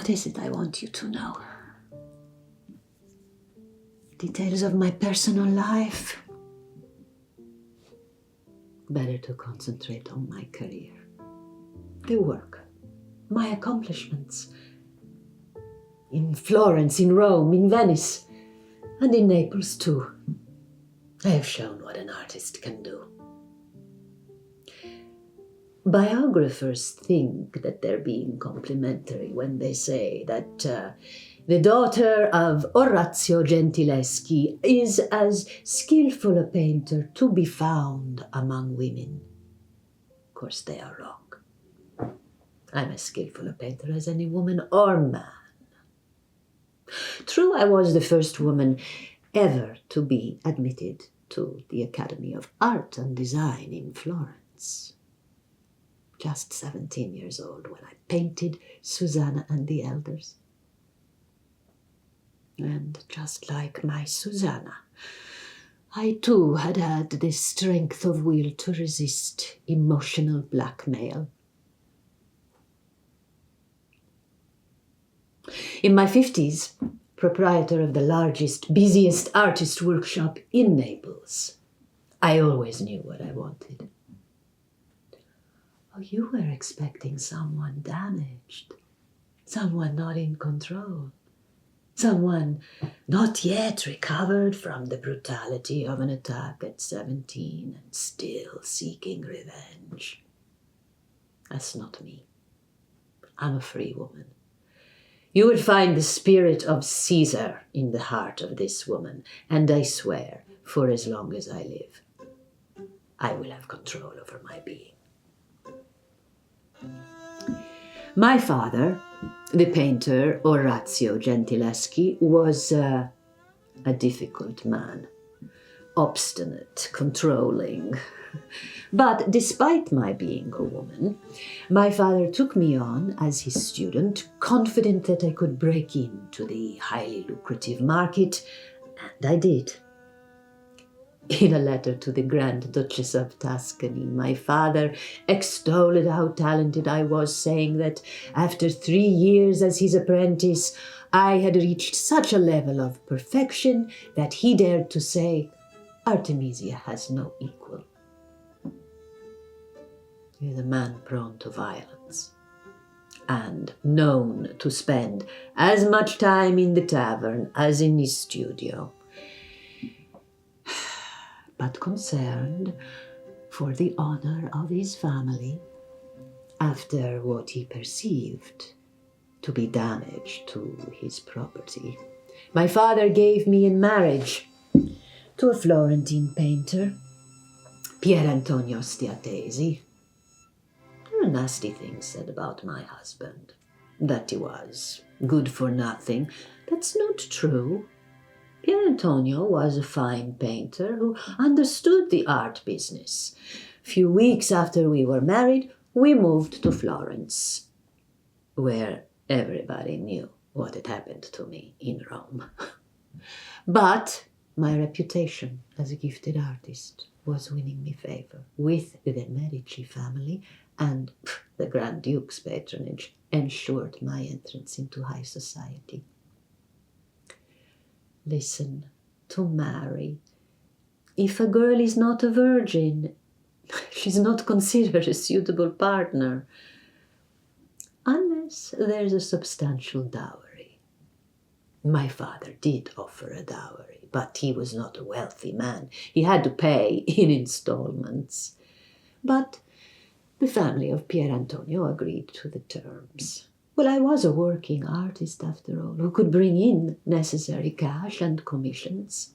What is it I want you to know? Details of my personal life? Better to concentrate on my career. The work, my accomplishments. In Florence, in Rome, in Venice, and in Naples too. I have shown what an artist can do. Biographers think that they're being complimentary when they say that the daughter of Orazio Gentileschi is as skillful a painter to be found among women. Of course, they are wrong. I'm as skillful a painter as any woman or man. True, I was the first woman ever to be admitted to the Academy of Art and Design in Florence. Just 17 years old when I painted Susanna and the Elders. And just like my Susanna, I too had had the strength of will to resist emotional blackmail. In my 50s, proprietor of the largest, busiest artist workshop in Naples, I always knew what I wanted. Oh, you were expecting someone damaged, someone not in control, someone not yet recovered from the brutality of an attack at 17 and still seeking revenge. That's not me. I'm a free woman. You would find the spirit of Caesar in the heart of this woman, and I swear, for as long as I live, I will have control over my being. My father, the painter Orazio Gentileschi, was a difficult man, obstinate, controlling. But despite my being a woman, my father took me on as his student, confident that I could break into the highly lucrative market, and I did. In a letter to the Grand Duchess of Tuscany, my father extolled how talented I was, saying that after 3 years as his apprentice, I had reached such a level of perfection that he dared to say, "Artemisia has no equal." He is a man prone to violence and known to spend as much time in the tavern as in his studio, but concerned for the honor of his family after what he perceived to be damage to his property. My father gave me in marriage to a Florentine painter, Pier Antonio Stiatesi. There were nasty things said about my husband, that he was good for nothing. That's not true. Pier Antonio was a fine painter who understood the art business. A few weeks after we were married, we moved to Florence, where everybody knew what had happened to me in Rome. But my reputation as a gifted artist was winning me favor with the Medici family, and the Grand Duke's patronage ensured my entrance into high society. Listen, to marry, if a girl is not a virgin, she's not considered a suitable partner, unless there's a substantial dowry. My father did offer a dowry, but he was not a wealthy man. He had to pay in installments. But the family of Pier Antonio agreed to the terms. Well, I was a working artist after all, who could bring in necessary cash and commissions.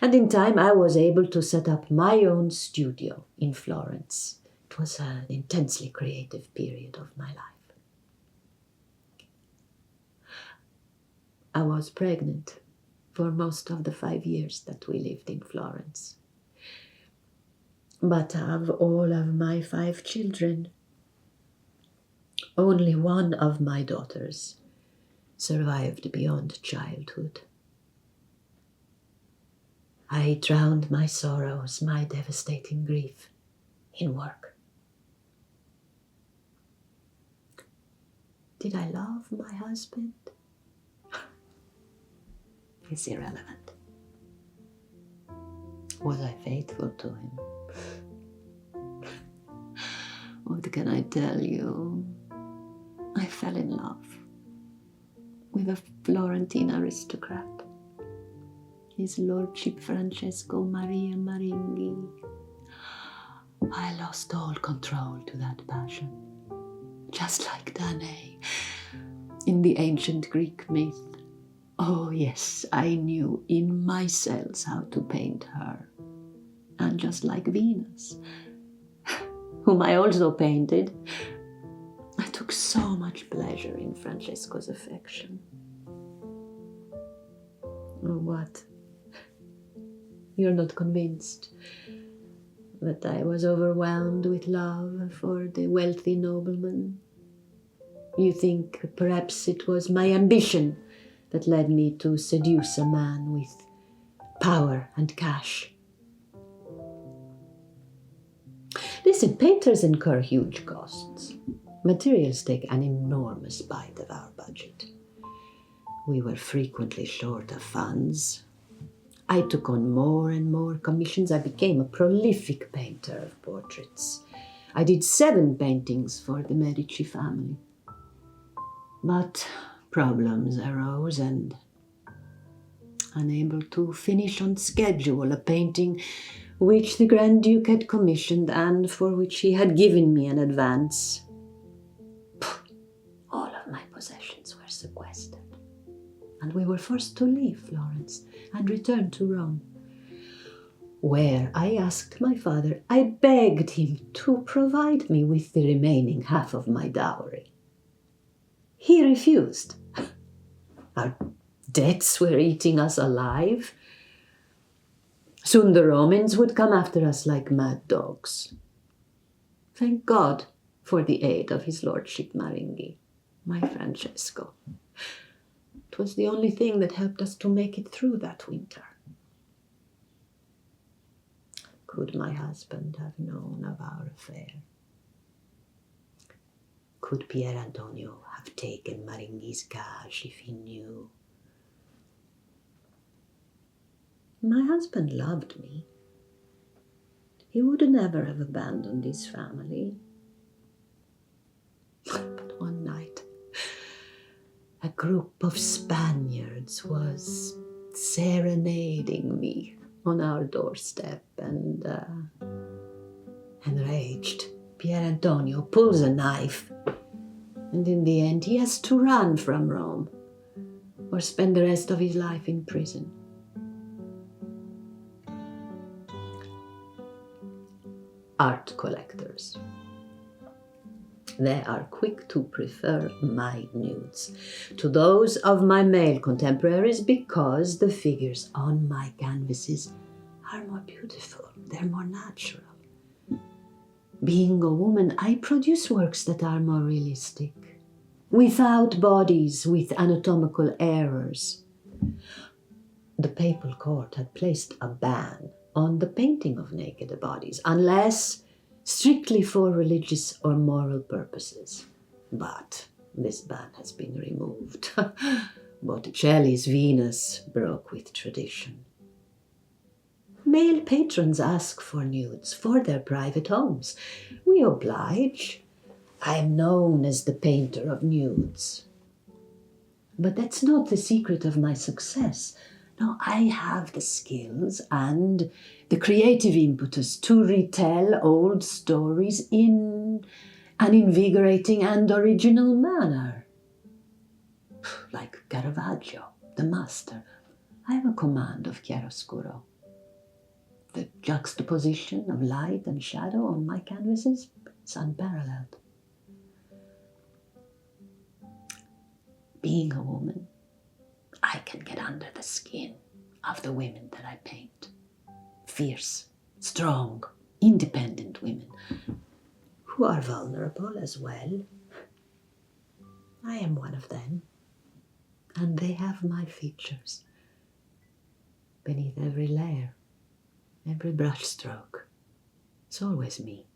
And in time I was able to set up my own studio in Florence. It was an intensely creative period of my life. I was pregnant for most of the 5 years that we lived in Florence. But of all of my 5 children, only one of my daughters survived beyond childhood. I drowned my sorrows, my devastating grief, in work. Did I love my husband? It's irrelevant. Was I faithful to him? What can I tell you? I fell in love with a Florentine aristocrat, His Lordship Francesco Maria Maringhi. I lost all control to that passion, just like Danae in the ancient Greek myth. Oh yes, I knew in my cells how to paint her. And just like Venus, whom I also painted, I took so much pleasure in Francesco's affection. Oh, what? You're not convinced that I was overwhelmed with love for the wealthy nobleman? You think perhaps it was my ambition that led me to seduce a man with power and cash. Listen, painters incur huge costs. Materials take an enormous bite of our budget. We were frequently short of funds. I took on more and more commissions. I became a prolific painter of portraits. I did 7 paintings for the Medici family. But problems arose, and unable to finish on schedule a painting which the Grand Duke had commissioned and for which he had given me an advance, all of my possessions were sequestered, and we were forced to leave Florence and return to Rome, where I asked my father, I begged him to provide me with the remaining half of my dowry. He refused. Our debts were eating us alive. Soon the Romans would come after us like mad dogs. Thank God for the aid of His Lordship Maringhi, my Francesco. It was the only thing that helped us to make it through that winter. Could my husband have known of our affair? Could Pier Antonio have taken Maringhi's cash if he knew? My husband loved me. He would never have abandoned his family. But one night, a group of Spaniards was serenading me on our doorstep, and enraged, Pier Antonio pulls a knife, and in the end he has to run from Rome or spend the rest of his life in prison. Art collectors. They are quick to prefer my nudes to those of my male contemporaries because the figures on my canvases are more beautiful, they're more natural. Being a woman, I produce works that are more realistic, without bodies with anatomical errors. The papal court had placed a ban on the painting of naked bodies, unless strictly for religious or moral purposes. But this ban has been removed. Botticelli's Venus broke with tradition. Male patrons ask for nudes for their private homes. We oblige. I am known as the painter of nudes. But that's not the secret of my success. No, I have the skills and the creative impetus to retell old stories in an invigorating and original manner. Like Caravaggio, the master, I have a command of chiaroscuro. The juxtaposition of light and shadow on my canvases is unparalleled. Being a woman, I can get under the skin of the women that I paint. Fierce, strong, independent women who are vulnerable as well. I am one of them, and they have my features. Beneath every layer, every brushstroke, it's always me.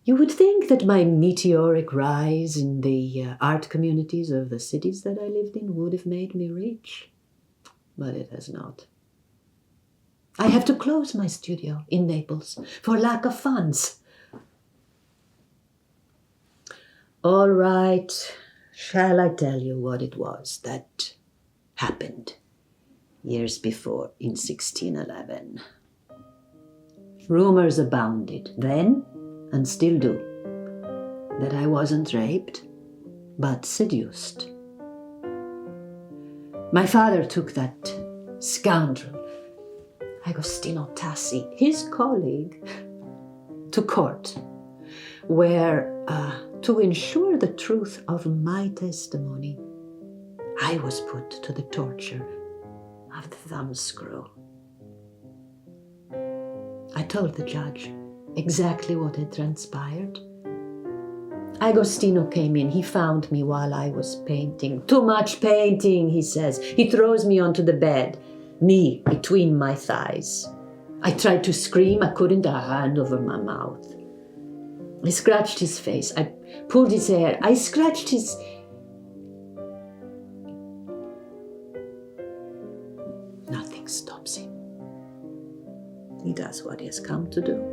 You would think that my meteoric rise in the art communities of the cities that I lived in would have made me rich, but it has not. I have to close my studio in Naples for lack of funds. All right, shall I tell you what it was that happened years before in 1611? Rumors abounded then, and still do, that I wasn't raped, but seduced. My father took that scoundrel, Agostino Tassi, his colleague, to court, where, to ensure the truth of my testimony, I was put to the torture of the thumbscrew. I told the judge exactly what had transpired. Agostino came in. He found me while I was painting. Too much painting, he says. He throws me onto the bed, knee between my thighs. I tried to scream. I couldn't. A hand over my mouth. I scratched his face. I pulled his hair. I scratched his... Nothing stops him. He does what he has come to do.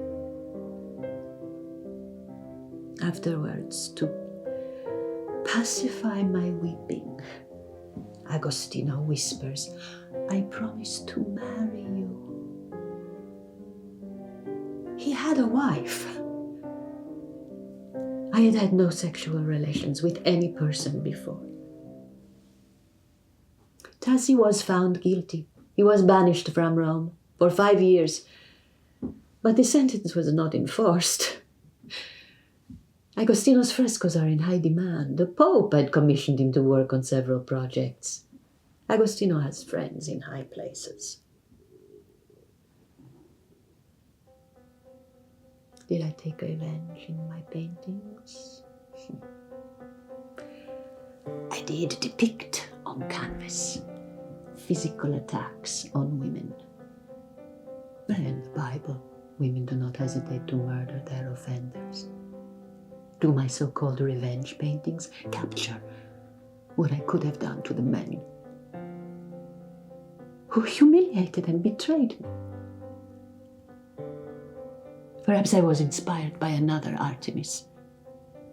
Afterwards, to pacify my weeping, Agostino whispers, I promise to marry you. He had a wife. I had had no sexual relations with any person before. Tassi was found guilty. He was banished from Rome for 5 years, but the sentence was not enforced. Agostino's frescoes are in high demand. The Pope had commissioned him to work on several projects. Agostino has friends in high places. Did I take revenge in my paintings? I did depict on canvas physical attacks on women. But in the Bible, women do not hesitate to murder their offenders. Do my so-called revenge paintings capture what I could have done to the men who humiliated and betrayed me? Perhaps I was inspired by another Artemis,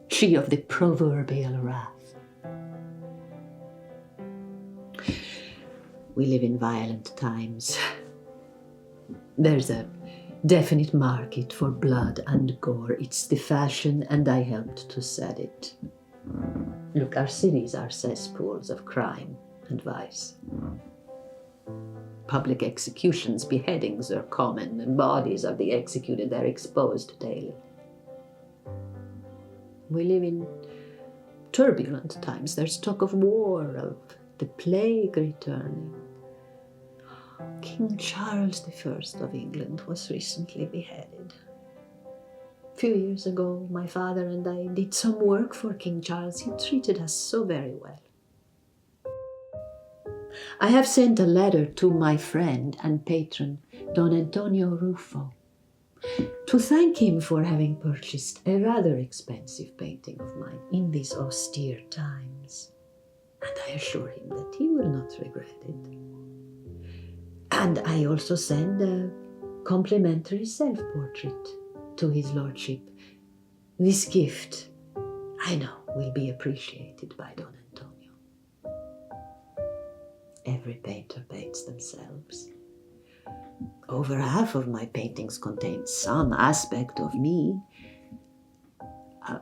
she of the proverbial wrath. We live in violent times. There's a definite market for blood and gore. It's the fashion, and I helped to set it. Look, our cities are cesspools of crime and vice. Public executions, beheadings are common, and bodies of the executed are exposed daily. We live in turbulent times. There's talk of war, of the plague returning. King Charles I of England was recently beheaded. A few years ago, my father and I did some work for King Charles. He treated us so very well. I have sent a letter to my friend and patron, Don Antonio Ruffo, to thank him for having purchased a rather expensive painting of mine in these austere times. And I assure him that he will not regret it. And I also send a complimentary self-portrait to his lordship. This gift, I know, will be appreciated by Don Antonio. Every painter paints themselves. Over half of my paintings contain some aspect of me.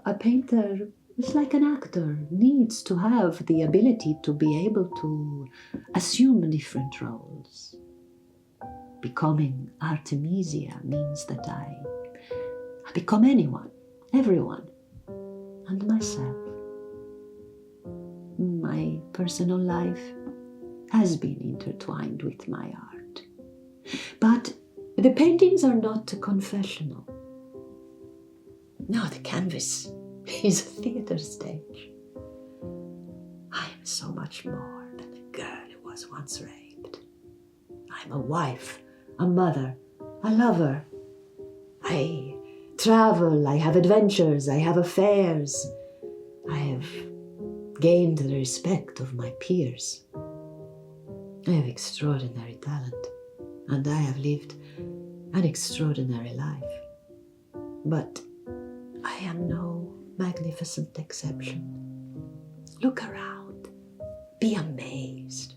A painter is like an actor, needs to have the ability to be able to assume different roles. Becoming Artemisia means that I become anyone, everyone, and myself. My personal life has been intertwined with my art. But the paintings are not a confessional. No, the canvas is a theater stage. I am so much more than a girl who was once raped. I'm a wife, a mother, a lover. I travel, I have adventures, I have affairs. I have gained the respect of my peers. I have extraordinary talent, and I have lived an extraordinary life. But I am no magnificent exception. Look around, be amazed.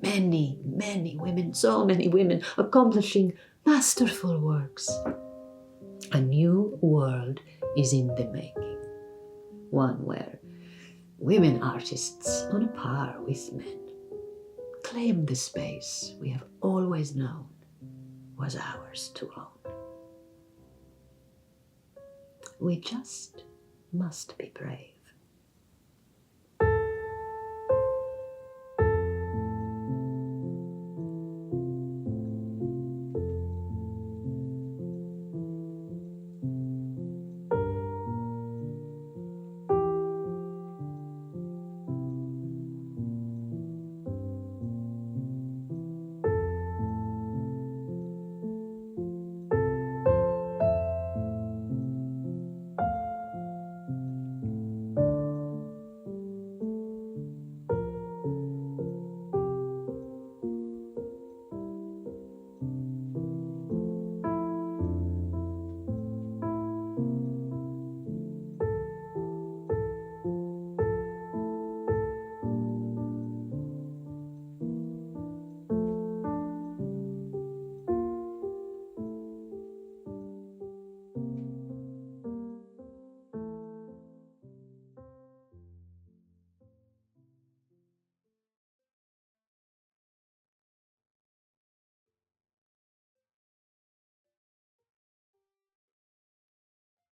Many, many women, so many women accomplishing masterful works. A new world is in the making, one where women artists on a par with men claim the space we have always known was ours to own. We just must be brave.